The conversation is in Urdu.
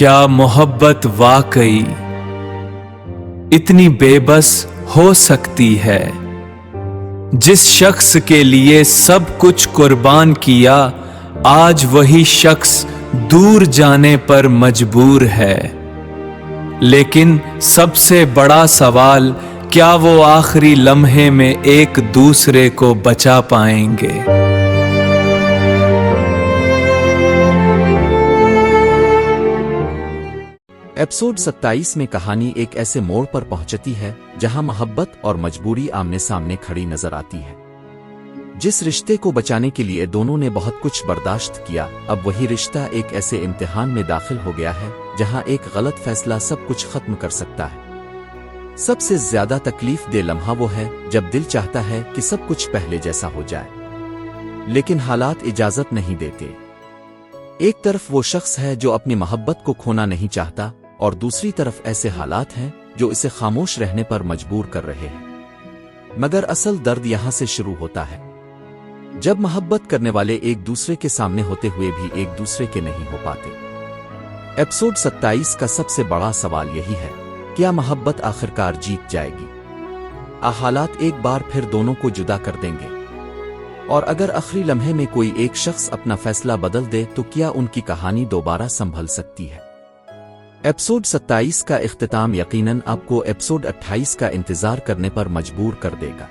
کیا محبت واقعی اتنی بے بس ہو سکتی ہے؟ جس شخص کے لیے سب کچھ قربان کیا، آج وہی شخص دور جانے پر مجبور ہے۔ لیکن سب سے بڑا سوال، کیا وہ آخری لمحے میں ایک دوسرے کو بچا پائیں گے؟ ایپیسوڈ 27 میں کہانی ایک ایسے موڑ پر پہنچتی ہے جہاں محبت اور مجبوری آمنے سامنے کھڑی نظر آتی ہے۔ جس رشتے کو بچانے کے لیے دونوں نے بہت کچھ برداشت کیا، اب وہی رشتہ ایک ایسے امتحان میں داخل ہو گیا ہے جہاں ایک غلط فیصلہ سب کچھ ختم کر سکتا ہے۔ سب سے زیادہ تکلیف دہ لمحہ وہ ہے جب دل چاہتا ہے کہ سب کچھ پہلے جیسا ہو جائے، لیکن حالات اجازت نہیں دیتے۔ ایک طرف وہ شخص ہے جو اپنی محبت کو کھونا نہیں چاہتا، اور دوسری طرف ایسے حالات ہیں جو اسے خاموش رہنے پر مجبور کر رہے ہیں۔ مگر اصل درد یہاں سے شروع ہوتا ہے، جب محبت کرنے والے ایک دوسرے کے سامنے ہوتے ہوئے بھی ایک دوسرے کے نہیں ہو پاتے۔ ایپیسوڈ 27 کا سب سے بڑا سوال یہی ہے، کیا محبت آخرکار جیت جائے گی؟ حالات ایک بار پھر دونوں کو جدا کر دیں گے؟ اور اگر آخری لمحے میں کوئی ایک شخص اپنا فیصلہ بدل دے تو کیا ان کی کہانی دوبارہ سنبھل سکتی ہے؟ ایپیسوڈ 27 کا اختتام یقیناً آپ کو ایپیسوڈ 28 کا انتظار کرنے پر مجبور کر دے گا۔